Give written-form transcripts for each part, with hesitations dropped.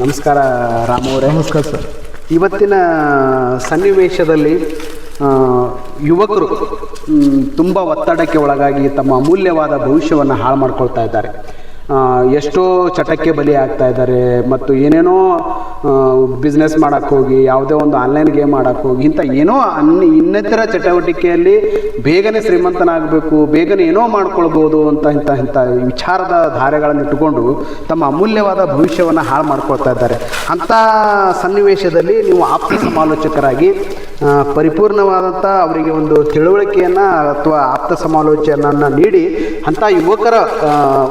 ನಮಸ್ಕಾರ ರಾಮು ಅವರೇ. ನಮಸ್ಕಾರ ಸರ್. ಇವತ್ತಿನ ಸನ್ನಿವೇಶದಲ್ಲಿ ಯುವಕರು ತುಂಬ ಒತ್ತಡಕ್ಕೆ ಒಳಗಾಗಿ ತಮ್ಮ ಅಮೂಲ್ಯವಾದ ಭವಿಷ್ಯವನ್ನು ಹಾಳು ಮಾಡ್ಕೊಳ್ತಾ ಇದ್ದಾರೆ. ಎಷ್ಟೋ ಚಟಕ್ಕೆ ಬಲಿ ಆಗ್ತಾ ಇದ್ದಾರೆ ಮತ್ತು ಏನೇನೋ ಬಿಸ್ನೆಸ್ ಮಾಡೋಕ್ಕೆ ಹೋಗಿ ಯಾವುದೇ ಒಂದು ಆನ್ಲೈನ್ ಗೇಮ್ ಆಡೋಕ್ಕೆ ಹೋಗಿ ಇಂಥ ಏನೋ ಇನ್ನಿತರ ಚಟುವಟಿಕೆಯಲ್ಲಿ ಬೇಗನೆ ಶ್ರೀಮಂತನಾಗಬೇಕು, ಬೇಗನೆ ಏನೋ ಮಾಡ್ಕೊಳ್ಬೋದು ಇಂಥ ವಿಚಾರದ ಧಾರೆಗಳನ್ನು ಇಟ್ಟುಕೊಂಡು ತಮ್ಮ ಅಮೂಲ್ಯವಾದ ಭವಿಷ್ಯವನ್ನು ಹಾಳು ಮಾಡ್ಕೊಳ್ತಾ ಇದ್ದಾರೆ. ಅಂಥ ಸನ್ನಿವೇಶದಲ್ಲಿ ನೀವು ಆಪ್ತ ಸಮಾಲೋಚಕರಾಗಿ ಪರಿಪೂರ್ಣವಾದಂಥ ಅವರಿಗೆ ಒಂದು ತಿಳುವಳಿಕೆಯನ್ನು ಅಥವಾ ಆಪ್ತ ಸಮಾಲೋಚನೆಯನ್ನು ನೀಡಿ ಅಂಥ ಯುವಕರ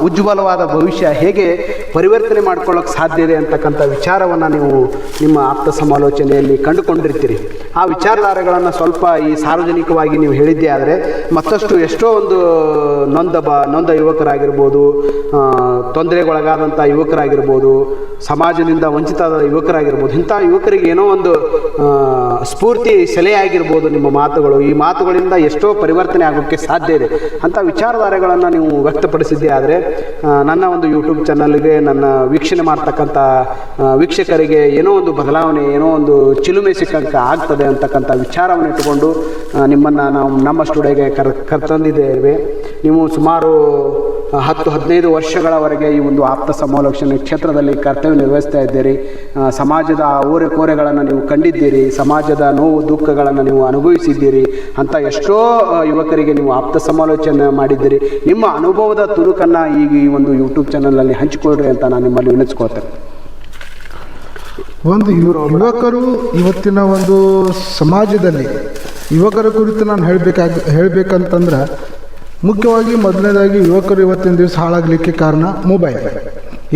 ಉಜ್ವಲವಾದ ಭವಿಷ್ಯ ಹೇಗೆ ಪರಿವರ್ತನೆ ಮಾಡ್ಕೊಳ್ಳೋಕೆ ಸಾಧ್ಯ ಇದೆ ಅಂತಕ್ಕಂಥ ವಿಚಾರವನ್ನು ನೀವು ನಿಮ್ಮ ಆಪ್ತ ಸಮಾಲೋಚನೆಯಲ್ಲಿ ಕಂಡುಕೊಂಡಿರ್ತೀರಿ. ಆ ವಿಚಾರಧಾರೆಗಳನ್ನು ಸ್ವಲ್ಪ ಈ ಸಾರ್ವಜನಿಕವಾಗಿ ನೀವು ಹೇಳಿದ್ದೇ ಆದರೆ ಮತ್ತಷ್ಟು ಎಷ್ಟೋ ಒಂದು ನೊಂದ ಯುವಕರಾಗಿರ್ಬೋದು, ತೊಂದರೆಗೊಳಗಾದಂಥ ಯುವಕರಾಗಿರ್ಬೋದು, ಸಮಾಜದಿಂದ ವಂಚಿತರಾದ ಯುವಕರಾಗಿರ್ಬೋದು, ಇಂಥ ಯುವಕರಿಗೆ ಏನೋ ಒಂದು ಸ್ಫೂರ್ತಿ ಸೆಲೆಯಾಗಿರ್ಬೋದು ನಿಮ್ಮ ಮಾತುಗಳು. ಈ ಮಾತುಗಳಿಂದ ಎಷ್ಟೋ ಪರಿವರ್ತನೆ ಆಗೋಕ್ಕೆ ಸಾಧ್ಯ ಇದೆ ಅಂಥ ವಿಚಾರಧಾರೆಗಳನ್ನು ನೀವು ವ್ಯಕ್ತಪಡಿಸಿದ್ದೇ ಆದರೆ ನನ್ನ ಒಂದು ಯೂಟ್ಯೂಬ್ ಚಾನಲ್ಗೆ ನನ್ನ ವೀಕ್ಷಣೆ ಮಾಡ್ತಕ್ಕಂಥ ವೀಕ್ಷಕರಿಗೆ ಏನೋ ಒಂದು ಬದಲಾವಣೆ, ಏನೋ ಒಂದು ಚಿಲುಮೆ ಸಿಕ್ಕಂಕ ಆಗ್ತದೆ ಅಂತಕ್ಕಂಥ ವಿಚಾರವನ್ನು ಇಟ್ಟುಕೊಂಡು ನಿಮ್ಮನ್ನು ನಾವು ನಮ್ಮ ಸ್ಟುಡಿಯೋಗೆ ಕರೆತಂದಿದ್ದೇವೆ. ನೀವು ಸುಮಾರು 10-15 ವರ್ಷಗಳವರೆಗೆ ಈ ಒಂದು ಆಪ್ತ ಸಮಾಲೋಚನೆ ಕ್ಷೇತ್ರದಲ್ಲಿ ಕರ್ತವ್ಯ ನಿರ್ವಹಿಸ್ತಾ ಇದ್ದೀರಿ. ಸಮಾಜದ ಓರೆ ಕೋರೆಗಳನ್ನು ನೀವು ಕಂಡಿದ್ದೀರಿ, ಸಮಾಜದ ನೋವು ದುಃಖಗಳನ್ನು ನೀವು ಅನುಭವಿಸಿದ್ದೀರಿ. ಅಂತ ಎಷ್ಟೋ ಯುವಕರಿಗೆ ನೀವು ಆಪ್ತ ಸಮಾಲೋಚನೆ ಮಾಡಿದ್ದೀರಿ. ನಿಮ್ಮ ಅನುಭವದ ತುಣುಕನ್ನು ಈಗ ಈ ಒಂದು ಯೂಟ್ಯೂಬ್ ಚಾನಲಲ್ಲಿ ಹಂಚಿಕೊಳ್ಳ್ರಿ ಅಂತ ನಾನು ನಿಮ್ಮಲ್ಲಿ ವಿನಂತಿಸ್ಕೊಳ್ತೇನೆ. ಒಂದು ಯುವಕರು ಇವತ್ತಿನ ಒಂದು ಸಮಾಜದಲ್ಲಿ ಯುವಕರ ಕುರಿತು ನಾನು ಹೇಳಬೇಕಂತಂದ್ರೆ ಮುಖ್ಯವಾಗಿ ಮೊದಲನೇದಾಗಿ ಯುವಕರು ಇವತ್ತಿನ ದಿವಸ ಹಾಳಾಗಲಿಕ್ಕೆ ಕಾರಣ ಮೊಬೈಲ್.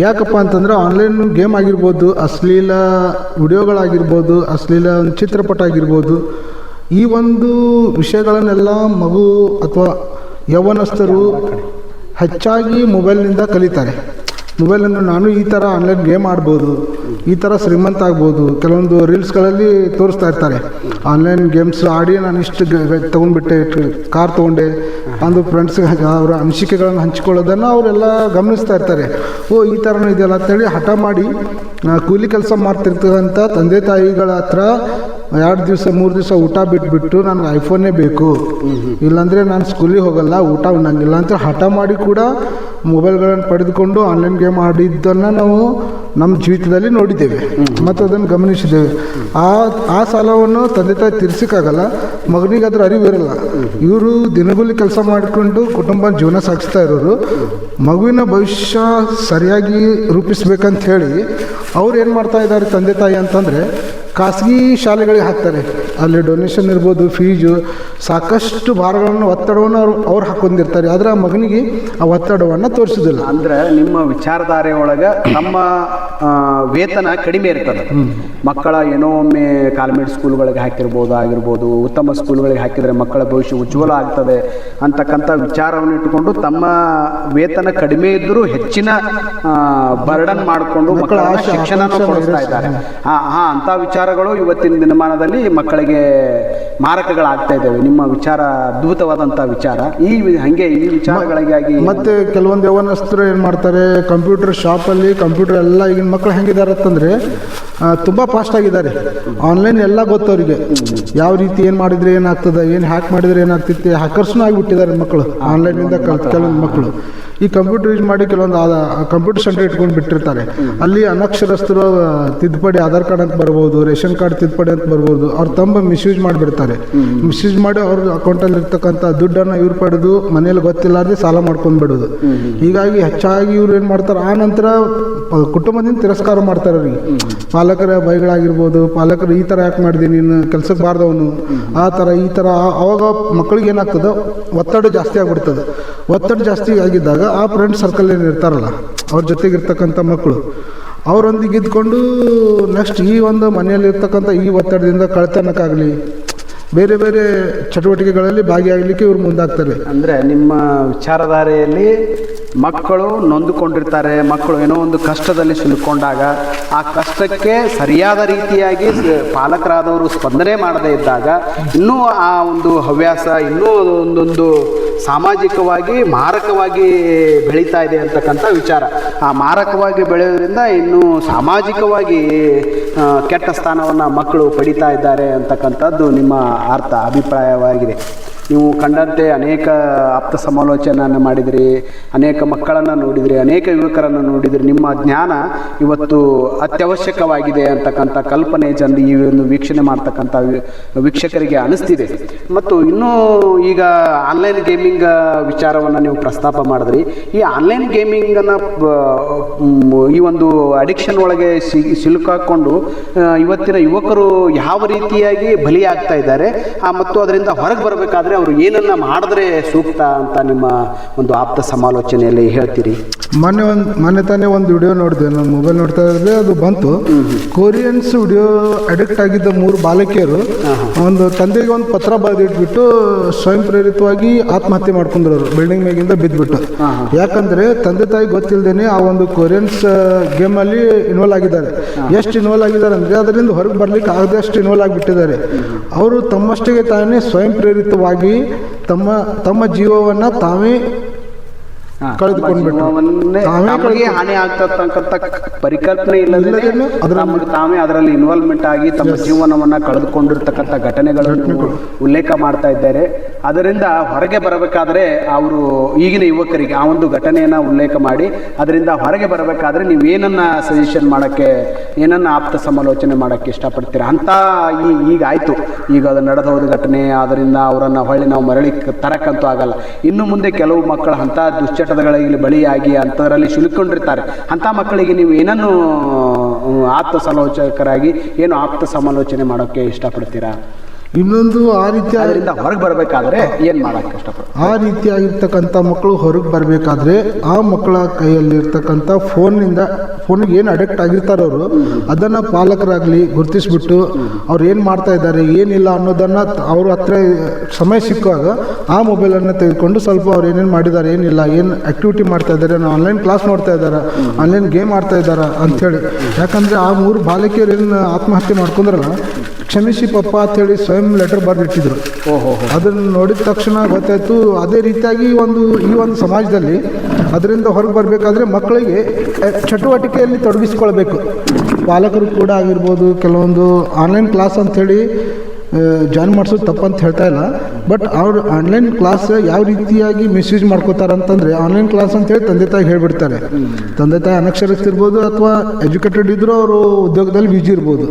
ಯಾಕಪ್ಪ ಅಂತಂದ್ರೆ ಆನ್ಲೈನ್ ಗೇಮ್ ಆಗಿರ್ಬೋದು, ಅಶ್ಲೀಲ ವಿಡಿಯೋಗಳಾಗಿರ್ಬೋದು, ಅಶ್ಲೀಲ ಚಿತ್ರಪಟ ಆಗಿರ್ಬೋದು, ಈ ಒಂದು ವಿಷಯಗಳನ್ನೆಲ್ಲ ಮಗು ಅಥವಾ ಯೌವನಸ್ಥರು ಹೆಚ್ಚಾಗಿ ಮೊಬೈಲ್ನಿಂದ ಕಲಿತಾರೆ. ಮೊಬೈಲನ್ನು ನಾನು ಈ ಥರ ಆನ್ಲೈನ್ ಗೇಮ್ ಆಡ್ಬೋದು, ಈ ಥರ ಶ್ರೀಮಂತ ಆಗ್ಬೋದು, ಕೆಲವೊಂದು ರೀಲ್ಸ್ಗಳಲ್ಲಿ ತೋರಿಸ್ತಾ ಇರ್ತಾರೆ. ಆನ್ಲೈನ್ ಗೇಮ್ಸ್ ಆಡಿ ನಾನು ಇಷ್ಟು ತೊಗೊಂಡ್ಬಿಟ್ಟೆ, ಕಾರ್ ತೊಗೊಂಡೆ ಅಂದು ಫ್ರೆಂಡ್ಸ್ಗೆ ಅವರ ಅನಿಸಿಕೆಗಳನ್ನು ಹಂಚಿಕೊಳ್ಳೋದನ್ನು ಅವರೆಲ್ಲ ಗಮನಿಸ್ತಾ ಇರ್ತಾರೆ. ಈ ಥರನೂ ಇದೆಯಲ್ಲ ಅಂತೇಳಿ ಹಠ ಮಾಡಿ ಕೂಲಿ ಕೆಲಸ ಮಾಡ್ತಿರ್ತಕ್ಕಂಥ ತಂದೆ ತಾಯಿಗಳ ಹತ್ರ 2 ದಿವಸ 3 ದಿವಸ ಊಟ ಬಿಟ್ಬಿಟ್ಟು ನನಗೆ ಐಫೋನ್ನೇ ಬೇಕು, ಇಲ್ಲಾಂದರೆ ನಾನು ಸ್ಕೂಲಿಗೆ ಹೋಗಲ್ಲ, ಊಟ ಉಣ್ಣಂಗಿಲ್ಲ ಅಂತ ಹಠ ಮಾಡಿ ಕೂಡ ಮೊಬೈಲ್ಗಳನ್ನು ಪಡೆದುಕೊಂಡು ಆನ್ಲೈನ್ ಗೇಮ್ ಆಡಿದ್ದನ್ನು ನಾವು ನಮ್ಮ ಜೀವಿತದಲ್ಲಿ ನೋಡಿದ್ದೇವೆ ಮತ್ತು ಅದನ್ನು ಗಮನಿಸಿದ್ದೇವೆ. ಆ ಸಾಲವನ್ನು ತಂದೆ ತಾಯಿ ತೀರಿಸೋಕ್ಕಾಗಲ್ಲ, ಮಗನಿಗೆ ಅದ್ರ ಅರಿವು ಇರಲ್ಲ. ಇವರು ದಿನಗೂಲಿ ಕೆಲಸ ಮಾಡಿಕೊಂಡು ಕುಟುಂಬ ಜೀವನ ಸಾಗಿಸ್ತಾ ಇರೋರು ಮಗುವಿನ ಭವಿಷ್ಯ ಸರಿಯಾಗಿ ರೂಪಿಸ್ಬೇಕಂತ ಹೇಳಿ ಅವ್ರು ಏನು ಮಾಡ್ತಾ ಇದ್ದಾರೆ ತಂದೆ ತಾಯಿ ಅಂತಂದರೆ ಖಾಸಗಿ ಶಾಲೆಗಳಿಗೆ ಹಾಕ್ತಾರೆ. ಅಲ್ಲಿ ಡೊನೇಷನ್ ಇರ್ಬೋದು, ಫೀಸು, ಸಾಕಷ್ಟು ಭಾರಗಳನ್ನು ಒತ್ತಡವನ್ನು ಅವ್ರು ಹಾಕೊಂಡಿರ್ತಾರೆ. ಆದರೆ ಆ ಮಗನಿಗೆ ಆ ಒತ್ತಡವನ್ನು ತೋರಿಸೋದಿಲ್ಲ. ಅಂದರೆ ನಿಮ್ಮ ವಿಚಾರಧಾರೆ ಒಳಗೆ ನಮ್ಮ ವೇತನ ಕಡಿಮೆ ಇರ್ತದೆ. ಮಕ್ಕಳ ಏನೋ ಒಮ್ಮೆ ಕಾನ್ವೆಂಟ್ ಸ್ಕೂಲ್ಗಳಿಗೆ ಆಗಿರ್ಬೋದು, ಉತ್ತಮ ಸ್ಕೂಲ್ಗಳಿಗೆ ಹಾಕಿದರೆ ಮಕ್ಕಳ ಭವಿಷ್ಯ ಉಜ್ವಲ ಆಗ್ತದೆ ಅಂತಕ್ಕಂಥ ವಿಚಾರವನ್ನು ಇಟ್ಟುಕೊಂಡು ತಮ್ಮ ವೇತನ ಕಡಿಮೆ ಇದ್ದರೂ ಹೆಚ್ಚಿನ ಬರ್ಡನ್ ಮಾಡಿಕೊಂಡು ಮಕ್ಕಳ ಶಿಕ್ಷಣ ಕೊಡಿಸ್ತಾ ಇದ್ದಾರೆ. ಅಂಥ ವಿಚಾರಗಳು ಇವತ್ತಿನ ದಿನಮಾನದಲ್ಲಿ ಮಕ್ಕಳಿಗೆ ಮಾರಕಗಳಾಗ್ತಾ ಇದ್ದಾವೆ. ನಿಮ್ಮ ವಿಚಾರ ಅದ್ಭುತವಾದಂಥ ವಿಚಾರ. ಈ ವಿಚಾರಗಳಿಗಾಗಿ ಮತ್ತೆ ಕೆಲವೊಂದು ಯೌವನಸ್ಥರು ಏನು ಮಾಡ್ತಾರೆ, ಕಂಪ್ಯೂಟರ್ ಶಾಪಲ್ಲಿ ಕಂಪ್ಯೂಟರ್ ಎಲ್ಲ ಈಗಿನ ಮಕ್ಕಳು ಹೆಂಗಿದ್ದಾರೆ ಅಂತಂದರೆ ತುಂಬ ಫಾಸ್ಟ್ ಆಗಿದ್ದಾರೆ. ಆನ್ಲೈನ್ ಎಲ್ಲ ಗೊತ್ತವರಿಗೆ, ಯಾವ ರೀತಿ ಏನು ಮಾಡಿದರೆ ಏನಾಗ್ತದೆ, ಏನು ಹ್ಯಾಕ್ ಮಾಡಿದರೆ ಏನಾಗ್ತೈತಿ, ಹ್ಯಾಕರ್ಸ್ನೂ ಆಗಿಬಿಟ್ಟಿದ್ದಾರೆ ಮಕ್ಕಳು. ಆನ್ಲೈನಿಂದ ಕೆಲವೊಂದು ಮಕ್ಕಳು ಈ ಕಂಪ್ಯೂಟರ್ ಯೂಸ್ ಮಾಡಿ ಕೆಲವೊಂದು ಕಂಪ್ಯೂಟರ್ ಸೆಂಟರ್ ಇಟ್ಕೊಂಡು ಬಿಟ್ಟಿರ್ತಾರೆ. ಅಲ್ಲಿ ಅನಕ್ಷರಸ್ಥರು ತಿದ್ದುಪಡಿ ಆಧಾರ್ ಕಾರ್ಡ್ ಅಂತ ಬರ್ಬೋದು, ರೇಷನ್ ಕಾರ್ಡ್ ತಿದ್ದುಪಡಿ ಅಂತ ಬರ್ಬೋದು, ಅವ್ರು ತುಂಬ ಮಿಸ್ಯೂಸ್ ಮಾಡಿಬಿಡ್ತಾರೆ. ಮಿಸ್ಯೂಸ್ ಮಾಡಿ ಅವ್ರ ಅಕೌಂಟಲ್ಲಿ ಇರ್ತಕ್ಕಂಥ ದುಡ್ಡನ್ನು ಇವ್ರು ಪಡೆದು ಮನೇಲಿ ಗೊತ್ತಿಲ್ಲಾರ್ದೆ ಸಾಲ ಮಾಡ್ಕೊಂಡು ಬಿಡೋದು. ಹೀಗಾಗಿ ಹೆಚ್ಚಾಗಿ ಇವ್ರು ಏನು ಮಾಡ್ತಾರೆ, ಆ ನಂತರ ಕುಟುಂಬದಿಂದ ತಿರಸ್ಕಾರ ಮಾಡ್ತಾರೆ. ಅವ್ರಿಗೆ ಪಾಲಕರ ಬೈಗಳಾಗಿರ್ಬೋದು, ಪಾಲಕರು ಈ ಥರ ಯಾಕೆ ಮಾಡಿದೆ, ನೀನು ಕೆಲಸಕ್ಕೆ ಬಾರ್ದವನು, ಆ ಥರ ಈ ಥರ. ಅವಾಗ ಮಕ್ಕಳಿಗೆ ಏನಾಗ್ತದೆ, ಒತ್ತಡ ಜಾಸ್ತಿ ಆಗಿಬಿಡ್ತದೆ. ಒತ್ತಡ ಜಾಸ್ತಿ ಆಗಿದ್ದಾಗ ಆ ಫ್ರೆಂಡ್ ಸರ್ಕಲ್ ಏನು ಇರ್ತಾರಲ್ಲ ಅವ್ರ ಜೊತೆಗಿರ್ತಕ್ಕಂಥ ಮಕ್ಕಳು ಅವರೊಂದಿಗೆ ಇದ್ಕೊಂಡು ನೆಕ್ಸ್ಟ್ ಈ ಒಂದು ಮನೆಯಲ್ಲಿ ಇರ್ತಕ್ಕಂಥ ಈ ಒತ್ತಡದಿಂದ ಕಳ್ತನಕ್ಕಾಗಲಿ ಬೇರೆ ಬೇರೆ ಚಟುವಟಿಕೆಗಳಲ್ಲಿ ಭಾಗಿಯಾಗಲಿಕ್ಕೆ ಇವ್ರು ಮುಂದಾಗ್ತಾರೆ. ಅಂದರೆ ನಿಮ್ಮ ವಿಚಾರಧಾರೆಯಲ್ಲಿ ಮಕ್ಕಳು ನೊಂದುಕೊಂಡಿರ್ತಾರೆ. ಮಕ್ಕಳು ಏನೋ ಒಂದು ಕಷ್ಟದಲ್ಲಿ ಸಿಲುಕೊಂಡಾಗ ಆ ಕಷ್ಟಕ್ಕೆ ಸರಿಯಾದ ರೀತಿಯಾಗಿ ಪಾಲಕರಾದವರು ಸ್ಪಂದನೆ ಮಾಡದೇ ಇದ್ದಾಗ ಇನ್ನೂ ಆ ಒಂದು ಹವ್ಯಾಸ, ಇನ್ನೂ ಒಂದೊಂದು ಸಾಮಾಜಿಕವಾಗಿ ಮಾರಕವಾಗಿ ಬೆಳೀತಾ ಇದೆ ಅಂತಕ್ಕಂಥ ವಿಚಾರ. ಆ ಮಾರಕವಾಗಿ ಬೆಳೆಯೋದ್ರಿಂದ ಇನ್ನು ಸಾಮಾಜಿಕವಾಗಿ ಕೆಟ್ಟ ಸ್ಥಾನವನ್ನು ಮಕ್ಕಳು ಪಡಿತಾ ಇದ್ದಾರೆ ಅಂತಕ್ಕಂಥದ್ದು ನಿಮ್ಮ ಅಭಿಪ್ರಾಯವಾಗಿದೆ. ನೀವು ಕಂಡಂತೆ ಅನೇಕ ಆಪ್ತ ಸಮಾಲೋಚನೆಯನ್ನು ಮಾಡಿದಿರಿ, ಅನೇಕ ಮಕ್ಕಳನ್ನು ನೋಡಿದಿರಿ, ಅನೇಕ ಯುವಕರನ್ನು ನೋಡಿದಿರಿ. ನಿಮ್ಮ ಜ್ಞಾನ ಇವತ್ತು ಅತ್ಯವಶ್ಯಕವಾಗಿದೆ ಅಂತಕ್ಕಂಥ ಕಲ್ಪನೆ ಜನರು ಈ ಒಂದು ವೀಕ್ಷಣೆ ಮಾಡ್ತಕ್ಕಂಥ ವೀಕ್ಷಕರಿಗೆ ಅನಿಸ್ತಿದೆ. ಮತ್ತು ಇನ್ನೂ ಈಗ ಆನ್ಲೈನ್ ಗೇಮಿಂಗ್ ವಿಚಾರವನ್ನು ನೀವು ಪ್ರಸ್ತಾಪ ಮಾಡಿದ್ರಿ. ಈ ಆನ್ಲೈನ್ ಗೇಮಿಂಗನ್ನು ಈ ಒಂದು ಅಡಿಕ್ಷನ್ ಒಳಗೆ ಸಿಲುಕಾಕೊಂಡು ಇವತ್ತಿನ ಯುವಕರು ಯಾವ ರೀತಿಯಾಗಿ ಬಲಿಯಾಗ್ತಾ ಇದ್ದಾರೆ ಮತ್ತು ಅದರಿಂದ ಹೊರಗೆ ಬರಬೇಕಾದ್ರೆ ಅವರು ಏನನ್ನ ಮಾಡಿದ್ರೆ ಸೂಕ್ತ ಅಂತ ನಿಮ್ಮ ಒಂದು ಆಪ್ತ ಸಮಾಲೋಚನೆಯಲ್ಲಿ ಹೇಳ್ತೀರಿ? ಮೊನ್ನೆ ತಾನೇ ಒಂದು ವಿಡಿಯೋ ನೋಡಿದೆ, ನಾನು ಮೊಬೈಲ್ ನೋಡ್ತಾ ಇದ್ದೆ, ಅದು ಬಂತು. ಕೊರಿಯನ್ಸ್ ವಿಡಿಯೋ ಅಡಿಕ್ಟ್ ಆಗಿದ್ದ 3 ಬಾಲಕಿಯರು ಒಂದು ತಂದೆಗೆ ಒಂದು ಪತ್ರ ಬರೆದಿಟ್ಬಿಟ್ಟು ಸ್ವಯಂ ಪ್ರೇರಿತವಾಗಿ ಆತ್ಮಹತ್ಯೆ ಮಾಡ್ಕೊಂಡ್ರು, ಬಿಲ್ಡಿಂಗ್ ಮೇಗಿಂದ ಬಿದ್ದುಬಿಟ್ಟು. ಯಾಕಂದ್ರೆ ತಂದೆ ತಾಯಿ ಗೊತ್ತಿಲ್ಲದೇನೆ ಆ ಒಂದು ಕೊರಿಯನ್ಸ್ ಗೇಮಲ್ಲಿ ಇನ್ವಾಲ್ವ್ ಆಗಿದ್ದಾರೆ. ಎಷ್ಟು ಇನ್ವಾಲ್ವ್ ಆಗಿದ್ದಾರೆ ಅಂದರೆ ಅದರಿಂದ ಹೊರಗೆ ಬರ್ಲಿಕ್ಕೆ ಆಗದಷ್ಟು ಇನ್ವಾಲ್ವ್ ಆಗಿಬಿಟ್ಟಿದ್ದಾರೆ. ಅವರು ತಮ್ಮಷ್ಟಿಗೆ ತಾನೇ ಸ್ವಯಂ ಪ್ರೇರಿತವಾಗಿ ತಮ್ಮ ಜೀವವನ್ನು ತಾವೇ ಕಳೆದುಕೊಂಡ್ಬಿಟ್ಟು ಹಾನಿ ಆಗ್ತಕ್ಕಂಥ ಪರಿಕಲ್ಪನೆ ಇಲ್ಲದೇ ತಾವೇ ಅದರಲ್ಲಿ ಇನ್ವಾಲ್ವ್ಮೆಂಟ್ ಆಗಿ ತಮ್ಮ ಜೀವನವನ್ನು ಕಳೆದುಕೊಂಡಿರ್ತಕ್ಕಂಥ ಘಟನೆಗಳನ್ನು ಉಲ್ಲೇಖ ಮಾಡ್ತಾ ಇದ್ದಾರೆ. ಅದರಿಂದ ಹೊರಗೆ ಬರಬೇಕಾದ್ರೆ ಅವರು ಈಗಿನ ಯುವಕರಿಗೆ ಆ ಒಂದು ಘಟನೆಯನ್ನು ಉಲ್ಲೇಖ ಮಾಡಿ ಅದರಿಂದ ಹೊರಗೆ ಬರಬೇಕಾದ್ರೆ ನೀವು ಏನನ್ನ ಸಜೆಷನ್ ಮಾಡೋಕ್ಕೆ, ಏನನ್ನ ಆಪ್ತ ಸಮಾಲೋಚನೆ ಮಾಡೋಕ್ಕೆ ಇಷ್ಟಪಡ್ತೀರಾ ಅಂತ? ಈಗ ಆಯಿತು, ಈಗ ಅದು ನಡೆದು ಹೋದ ಘಟನೆ, ಅದರಿಂದ ಅವರನ್ನು ಹೊಳ್ಳಿ ನಾವು ಮರಳಿ ತರಕ್ಕಂತೂ ಆಗಲ್ಲ. ಇನ್ನು ಮುಂದೆ ಕೆಲವು ಮಕ್ಕಳು ಅಂಥ ದುಶ್ಚಟಗಳಿಗೆ ಬಲಿಯಾಗಿ ಅಂಥದ್ರಲ್ಲಿ ಸಿಲುಕೊಂಡಿರ್ತಾರೆ. ಅಂಥ ಮಕ್ಕಳಿಗೆ ನೀವು ಏನನ್ನು ಆಪ್ತ ಸಮಾಲೋಚಕರಾಗಿ ಏನು ಆಪ್ತ ಸಮಾಲೋಚನೆ ಮಾಡೋಕ್ಕೆ ಇಷ್ಟಪಡ್ತೀರಾ? ಇನ್ನೊಂದು ಆ ರೀತಿ ಅದರಿಂದ ಹೊರಗೆ ಬರಬೇಕಾದ್ರೆ ಏನು ಮಾಡೋಕ್ಕೆ ಇಷ್ಟಪಡ್ತಾರೆ? ಆ ರೀತಿಯಾಗಿರ್ತಕ್ಕಂಥ ಮಕ್ಕಳು ಹೊರಗೆ ಬರಬೇಕಾದ್ರೆ ಆ ಮಕ್ಕಳ ಕೈಯಲ್ಲಿರ್ತಕ್ಕಂಥ ಫೋನಿಗೆ ಏನು ಅಡಿಕ್ಟ್ ಆಗಿರ್ತಾರೋ ಅವರು ಅದನ್ನು ಪಾಲಕರಾಗಲಿ ಗುರುತಿಸ್ಬಿಟ್ಟು ಅವ್ರು ಏನು ಮಾಡ್ತಾ ಇದ್ದಾರೆ ಏನಿಲ್ಲ ಅನ್ನೋದನ್ನು ಅವ್ರ ಹತ್ರ ಸಮಯ ಸಿಕ್ಕುವಾಗ ಆ ಮೊಬೈಲನ್ನು ತೆಗೆದುಕೊಂಡು ಸ್ವಲ್ಪ ಅವ್ರು ಏನೇನು ಮಾಡಿದ್ದಾರೆ, ಏನಿಲ್ಲ, ಏನು ಆ್ಯಕ್ಟಿವಿಟಿ ಮಾಡ್ತಾ ಇದ್ದಾರೆ, ಆನ್ಲೈನ್ ಕ್ಲಾಸ್ ನೋಡ್ತಾ ಇದ್ದಾರೆ, ಆನ್ಲೈನ್ ಗೇಮ್ ಆಡ್ತಾ ಇದ್ದಾರೆ ಅಂಥೇಳಿ. ಯಾಕಂದರೆ ಆ 3 ಬಾಲಕಿಯರು ಏನು ಆತ್ಮಹತ್ಯೆ ಮಾಡ್ಕೊಂಡ್ರಲ್ಲ, ಕ್ಷಮಿಸಿ ಪಪ್ಪ ಅಂಥೇಳಿ ಸ್ವಯಂ ಲೆಟರ್ ಬರೆದಿಟ್ಟಿದ್ರು. ಅದನ್ನು ನೋಡಿದ ತಕ್ಷಣ ಗೊತ್ತಾಯಿತು. ಅದೇ ರೀತಿಯಾಗಿ ಈ ಒಂದು ಸಮಾಜದಲ್ಲಿ ಅದರಿಂದ ಹೊರಗೆ ಬರಬೇಕಾದ್ರೆ ಮಕ್ಕಳಿಗೆ ಚಟುವಟಿಕೆಯಲ್ಲಿ ತೊಡಗಿಸ್ಕೊಳ್ಬೇಕು. ಪಾಲಕರು ಕೂಡ ಆಗಿರ್ಬೋದು, ಕೆಲವೊಂದು ಆನ್ಲೈನ್ ಕ್ಲಾಸ್ ಅಂಥೇಳಿ ಜಾಯಿನ್ ಮಾಡಿಸೋದು ತಪ್ಪಂತ ಹೇಳ್ತಾ ಇಲ್ಲ. ಬಟ್ ಅವ್ರು ಆನ್ಲೈನ್ ಕ್ಲಾಸ್ ಯಾವ ರೀತಿಯಾಗಿ ಮಿಸ್ಯೂಸ್ ಮಾಡ್ಕೋತಾರೆ ಅಂತಂದರೆ, ಆನ್ಲೈನ್ ಕ್ಲಾಸ್ ಅಂತೇಳಿ ತಂದೆ ತಾಯಿ ಹೇಳಿಬಿಡ್ತಾರೆ. ತಂದೆ ತಾಯಿ ಅನಕ್ಷರಸ್ಥಿರ್ಬೋದು ಅಥವಾ ಎಜುಕೇಟೆಡ್ ಇದ್ದರೂ ಅವರು ಉದ್ಯೋಗದಲ್ಲಿ ಬಿಜಿ ಇರ್ಬೋದು.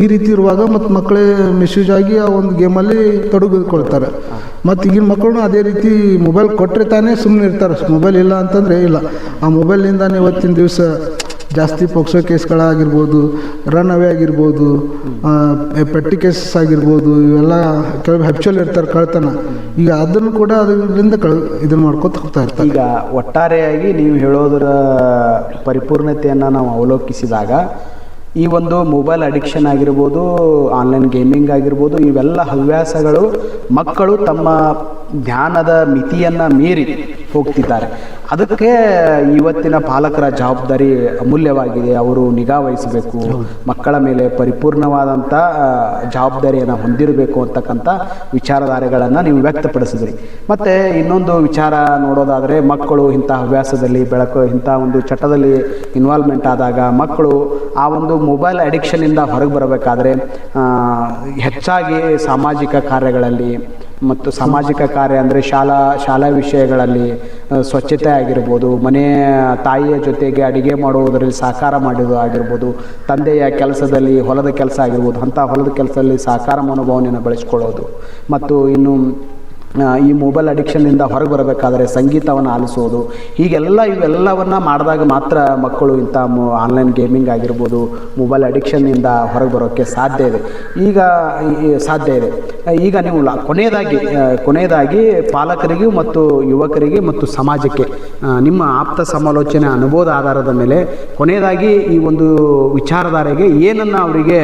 ಈ ರೀತಿ ಇರುವಾಗ ಮತ್ತು ಮಕ್ಕಳೇ ಮಿಸ್ಯೂಸ್ ಆಗಿ ಆ ಒಂದು ಗೇಮಲ್ಲಿ ತೊಡಗಿಕೊಳ್ತಾರೆ. ಮತ್ತು ಈಗಿನ ಮಕ್ಕಳು ಅದೇ ರೀತಿ ಮೊಬೈಲ್ ಕೊಟ್ಟರೆ ತಾನೇ ಸುಮ್ಮನೆ ಇರ್ತಾರೆ. ಮೊಬೈಲ್ ಇಲ್ಲ ಅಂತಂದರೆ ಇಲ್ಲ. ಆ ಮೊಬೈಲ್ನಿಂದಾನೇ ಇವತ್ತಿನ ದಿವಸ ಜಾಸ್ತಿ ಪೋಕ್ಸೋ ಕೇಸ್ಗಳಾಗಿರ್ಬೋದು, ರನ್ ಅವೇ ಆಗಿರ್ಬೋದು, ಪೆಟ್ಟಿ ಕೇಸಸ್ ಆಗಿರ್ಬೋದು, ಇವೆಲ್ಲ ಕೆಲವು ಹ್ಯಾಪ್ಚುವಲ್ ಇರ್ತಾರೆ ಕಳ್ತನ. ಈಗ ಅದನ್ನು ಕೂಡ ಅದರಿಂದ ಇದನ್ನು ಮಾಡ್ಕೊತ ಹೋಗ್ತಾ ಇರ್ತಾರೆ. ಈಗ ಒಟ್ಟಾರೆಯಾಗಿ ನೀವು ಹೇಳೋದರ ಪರಿಪೂರ್ಣತೆಯನ್ನು ನಾವು ಅವಲೋಕಿಸಿದಾಗ ಈ ಒಂದು ಮೊಬೈಲ್ ಅಡಿಕ್ಷನ್ ಆಗಿರ್ಬೋದು, ಆನ್ಲೈನ್ ಗೇಮಿಂಗ್ ಆಗಿರ್ಬೋದು, ಇವೆಲ್ಲ ಹವ್ಯಾಸಗಳು ಮಕ್ಕಳು ತಮ್ಮ ಜ್ಞಾನದ ಮಿತಿಯನ್ನು ಮೀರಿ ಹೋಗ್ತಿದ್ದಾರೆ. ಅದಕ್ಕೆ ಇವತ್ತಿನ ಪಾಲಕರ ಜವಾಬ್ದಾರಿ ಅಮೂಲ್ಯವಾಗಿದೆ. ಅವರು ನಿಗಾ ವಹಿಸಬೇಕು, ಮಕ್ಕಳ ಮೇಲೆ ಪರಿಪೂರ್ಣವಾದಂಥ ಜವಾಬ್ದಾರಿಯನ್ನು ಹೊಂದಿರಬೇಕು ಅಂತಕ್ಕಂಥ ವಿಚಾರಧಾರೆಗಳನ್ನು ನೀವು ವ್ಯಕ್ತಪಡಿಸಿದ್ರಿ. ಮತ್ತು ಇನ್ನೊಂದು ವಿಚಾರ ನೋಡೋದಾದರೆ, ಮಕ್ಕಳು ಇಂಥ ಹವ್ಯಾಸದಲ್ಲಿ ಇಂಥ ಒಂದು ಚಟದಲ್ಲಿ ಇನ್ವಾಲ್ವ್ಮೆಂಟ್ ಆದಾಗ ಮಕ್ಕಳು ಆ ಒಂದು ಮೊಬೈಲ್ ಅಡಿಕ್ಷನ್ನಿಂದ ಹೊರಗೆ ಬರಬೇಕಾದ್ರೆ ಹೆಚ್ಚಾಗಿ ಸಾಮಾಜಿಕ ಕಾರ್ಯಗಳಲ್ಲಿ ಮತ್ತು ಸಾಮಾಜಿಕ ಕಾರ್ಯ ಅಂದರೆ ಶಾಲಾ ವಿಷಯಗಳಲ್ಲಿ ಸ್ವಚ್ಛತೆ ಆಗಿರ್ಬೋದು, ಮನೆಯ ತಾಯಿಯ ಜೊತೆಗೆ ಅಡುಗೆ ಮಾಡುವುದರಲ್ಲಿ ಸಹಕಾರ ಮಾಡೋದು ಆಗಿರ್ಬೋದು, ತಂದೆಯ ಕೆಲಸದಲ್ಲಿ ಹೊಲದ ಕೆಲಸ ಆಗಿರ್ಬೋದು, ಅಂಥ ಹೊಲದ ಕೆಲಸದಲ್ಲಿ ಸಹಕಾರ ಮನೋಭಾವನೆಯನ್ನು ಬೆಳೆಸ್ಕೊಳ್ಳೋದು. ಮತ್ತು ಇನ್ನು ಈ ಮೊಬೈಲ್ ಅಡಿಕ್ಷನ್ನಿಂದ ಹೊರಗೆ ಬರಬೇಕಾದ್ರೆ ಸಂಗೀತವನ್ನು ಆಲಿಸೋದು, ಇವೆಲ್ಲವನ್ನು ಮಾಡಿದಾಗ ಮಾತ್ರ ಮಕ್ಕಳು ಇಂಥ ಆನ್ಲೈನ್ ಗೇಮಿಂಗ್ ಆಗಿರ್ಬೋದು, ಮೊಬೈಲ್ ಅಡಿಕ್ಷನ್ನಿಂದ ಹೊರಗೆ ಬರೋಕ್ಕೆ ಸಾಧ್ಯ ಇದೆ. ಈಗ ನೀವು ಕೊನೆಯದಾಗಿ ಪಾಲಕರಿಗೂ ಮತ್ತು ಯುವಕರಿಗೆ ಮತ್ತು ಸಮಾಜಕ್ಕೆ ನಿಮ್ಮ ಆಪ್ತ ಸಮಾಲೋಚನೆ ಅನುಭವದ ಆಧಾರದ ಮೇಲೆ ಕೊನೆಯದಾಗಿ ಈ ಒಂದು ವಿಚಾರಧಾರೆಗೆ ಏನನ್ನು ಅವರಿಗೆ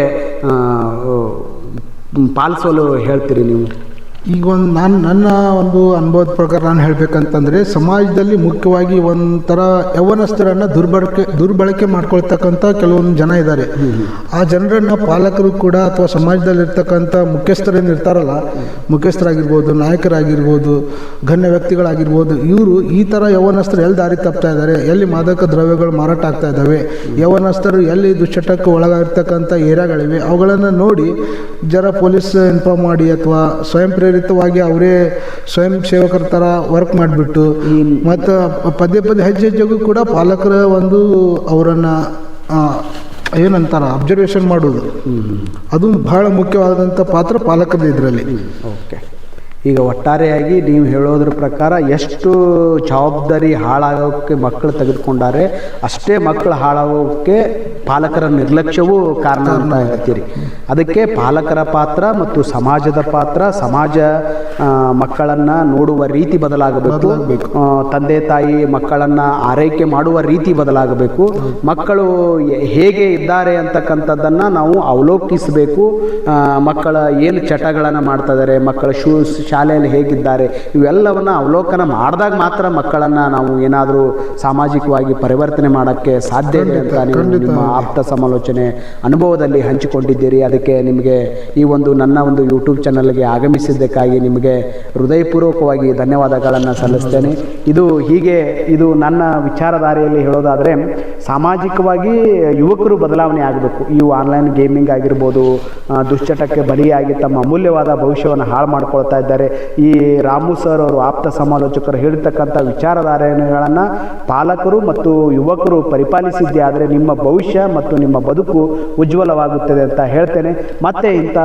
ಪಾಲಿಸಲು ಹೇಳ್ತೀರಿ ನೀವು? ಈಗ ನನ್ನ ಒಂದು ಅನುಭವದ ಪ್ರಕಾರ ನಾನು ಹೇಳಬೇಕಂತಂದರೆ ಸಮಾಜದಲ್ಲಿ ಮುಖ್ಯವಾಗಿ ಒಂಥರ ಯೌವನಸ್ಥರನ್ನು ದುರ್ಬಳಕೆ ಮಾಡ್ಕೊಳ್ತಕ್ಕಂಥ ಕೆಲವೊಂದು ಜನ ಇದ್ದಾರೆ. ಆ ಜನರನ್ನು ಪಾಲಕರು ಕೂಡ ಅಥವಾ ಸಮಾಜದಲ್ಲಿರ್ತಕ್ಕಂಥ ಮುಖ್ಯಸ್ಥರೇನು ಇರ್ತಾರಲ್ಲ, ಮುಖ್ಯಸ್ಥರಾಗಿರ್ಬೋದು, ನಾಯಕರಾಗಿರ್ಬೋದು, ಗಣ್ಯ ವ್ಯಕ್ತಿಗಳಾಗಿರ್ಬೋದು, ಇವರು ಈ ಥರ ಯೌವನಸ್ಥರು ಎಲ್ಲಿ ದಾರಿ ತಪ್ತಾ ಇದ್ದಾರೆ, ಎಲ್ಲಿ ಮಾದಕ ದ್ರವ್ಯಗಳು ಮಾರಾಟ ಆಗ್ತಾ ಇದ್ದಾವೆ, ಯೌವನಸ್ಥರು ಎಲ್ಲಿ ದುಶ್ಚಟಕ್ಕೆ ಒಳಗಾಗಿರ್ತಕ್ಕಂಥ ಏರಿಯಾಗಳಿವೆ, ಅವುಗಳನ್ನು ನೋಡಿ ಜರ ಪೊಲೀಸ್ ಇನ್ಫಾರ್ಮ್ ಮಾಡಿ ಅಥವಾ ಸ್ವಯಂ ಪ್ರೇರಿತವಾಗಿ ಅವರೇ ಸ್ವಯಂ ಸೇವಕರ ಥರ ವರ್ಕ್ ಮಾಡಿಬಿಟ್ಟು ಮತ್ತು ಪದೇ ಹೆಜ್ಜೆಗೂ ಕೂಡ ಪಾಲಕರ ಒಂದು ಅವರನ್ನು ಏನಂತಾರೆ ಅಬ್ಸರ್ವೇಷನ್ ಮಾಡೋದು, ಅದು ಬಹಳ ಮುಖ್ಯವಾದಂಥ ಪಾತ್ರ ಪಾಲಕರದ್ದು ಇದರಲ್ಲಿ. ಓಕೆ, ಈಗ ಒಟ್ಟಾರೆಯಾಗಿ ನೀವು ಹೇಳೋದ್ರ ಪ್ರಕಾರ ಎಷ್ಟು ಜವಾಬ್ದಾರಿ ಹಾಳಾಗೋಕ್ಕೆ ಮಕ್ಕಳು ತೆಗೆದುಕೊಂಡಾರೆ, ಅಷ್ಟೇ ಮಕ್ಕಳು ಹಾಳಾಗೋಕ್ಕೆ ಪಾಲಕರ ನಿರ್ಲಕ್ಷ್ಯವೂ ಕಾರಣ ಅಂತ ಹೇಳ್ತೀರಿ. ಅದಕ್ಕೆ ಪಾಲಕರ ಪಾತ್ರ ಮತ್ತು ಸಮಾಜದ ಪಾತ್ರ, ಸಮಾಜ ಮಕ್ಕಳನ್ನು ನೋಡುವ ರೀತಿ ಬದಲಾಗಬೇಕು, ತಂದೆ ತಾಯಿ ಮಕ್ಕಳನ್ನು ಆರೈಕೆ ಮಾಡುವ ರೀತಿ ಬದಲಾಗಬೇಕು, ಮಕ್ಕಳು ಹೇಗೆ ಇದ್ದಾರೆ ಅಂತಕ್ಕಂಥದ್ದನ್ನು ನಾವು ಅವಲೋಕಿಸಬೇಕು. ಮಕ್ಕಳ ಏನು ಚಟಗಳನ್ನು ಮಾಡ್ತಾ ಇದ್ದಾರೆ, ಮಕ್ಕಳ ಶಾಲೆಯಲ್ಲಿ ಹೇಗಿದ್ದಾರೆ, ಇವೆಲ್ಲವನ್ನು ಅವಲೋಕನ ಮಾಡಿದಾಗ ಮಾತ್ರ ಮಕ್ಕಳನ್ನು ನಾವು ಏನಾದರೂ ಸಾಮಾಜಿಕವಾಗಿ ಪರಿವರ್ತನೆ ಮಾಡೋಕ್ಕೆ ಸಾಧ್ಯ ಇದೆ ಅಂತ ನೀವು ನಿಮ್ಮ ಆಪ್ತ ಸಮಾಲೋಚನೆ ಅನುಭವದಲ್ಲಿ ಹಂಚಿಕೊಂಡಿದ್ದೀರಿ. ಅದಕ್ಕೆ ನಿಮಗೆ ಈ ಒಂದು ನನ್ನ ಒಂದು ಯೂಟ್ಯೂಬ್ ಚಾನಲ್ಗೆ ಆಗಮಿಸಿದ್ದಕ್ಕಾಗಿ ನಿಮಗೆ ಹೃದಯಪೂರ್ವಕವಾಗಿ ಧನ್ಯವಾದಗಳನ್ನು ಸಲ್ಲಿಸ್ತೇನೆ. ಇದು ನನ್ನ ವಿಚಾರಧಾರೆಯಲ್ಲಿ ಹೇಳೋದಾದರೆ ಸಾಮಾಜಿಕವಾಗಿ ಯುವಕರು ಬದಲಾವಣೆ ಆಗಬೇಕು. ಇವು ಆನ್ಲೈನ್ ಗೇಮಿಂಗ್ ಆಗಿರ್ಬೋದು, ದುಶ್ಚಟಕ್ಕೆ ಬಲಿಯಾಗಿ ತಮ್ಮ ಅಮೂಲ್ಯವಾದ ಭವಿಷ್ಯವನ್ನು ಹಾಳು ಮಾಡ್ಕೊಳ್ತಾ ಇದ್ದಾರೆ. ಈ ರಾಮು ಸರ್ ಅವರು ಆಪ್ತ ಸಮಾಲೋಚಕರು ಹೇಳಿರ್ತಕ್ಕಂಥ ವಿಚಾರಧಾರೆಗಳನ್ನು ಪಾಲಕರು ಮತ್ತು ಯುವಕರು ಪರಿಪಾಲಿಸಿದ್ದೇ ಆದರೆ ನಿಮ್ಮ ಭವಿಷ್ಯ ಮತ್ತು ನಿಮ್ಮ ಬದುಕು ಉಜ್ವಲವಾಗುತ್ತದೆ ಅಂತ ಹೇಳ್ತೇನೆ. ಮತ್ತೆ ಇಂಥ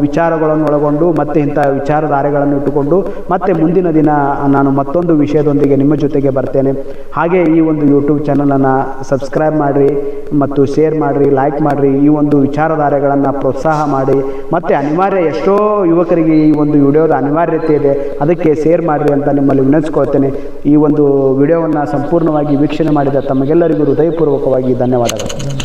ವಿಚಾರಗಳನ್ನು ಒಳಗೊಂಡು ಮತ್ತೆ ಇಂಥ ವಿಚಾರಧಾರೆಗಳನ್ನು ಇಟ್ಟುಕೊಂಡು ಮತ್ತೆ ಮುಂದಿನ ದಿನ ನಾನು ಮತ್ತೊಂದು ವಿಷಯದೊಂದಿಗೆ ನಿಮ್ಮ ಜೊತೆಗೆ ಬರ್ತೇನೆ. ಹಾಗೆ ಈ ಒಂದು ಯೂಟ್ಯೂಬ್ ಚಾನಲನ್ನು ಸಬ್ಸ್ಕ್ರೈಬ್ ಮಾಡಿರಿ ಮತ್ತು ಶೇರ್ ಮಾಡಿರಿ, ಲೈಕ್ ಮಾಡಿರಿ, ಈ ಒಂದು ವಿಚಾರಧಾರೆಗಳನ್ನು ಪ್ರೋತ್ಸಾಹ ಮಾಡಿ. ಮತ್ತು ಅನಿವಾರ್ಯ ಎಷ್ಟೋ ಯುವಕರಿಗೆ ಈ ಒಂದು ವಿಡಿಯೋದ ಅನಿವಾರ್ಯತೆ ಇದೆ, ಅದಕ್ಕೆ ಶೇರ್ ಮಾಡಿರಿ ಅಂತ ನಿಮ್ಮಲ್ಲಿ ವಿನಂತಿಸ್ಕೊಳ್ತೇನೆ. ಈ ಒಂದು ವಿಡಿಯೋವನ್ನು ಸಂಪೂರ್ಣವಾಗಿ ವೀಕ್ಷಣೆ ಮಾಡಿದ ತಮಗೆಲ್ಲರಿಗೂ ಹೃದಯಪೂರ್ವಕವಾಗಿ ಧನ್ಯವಾದಗಳು.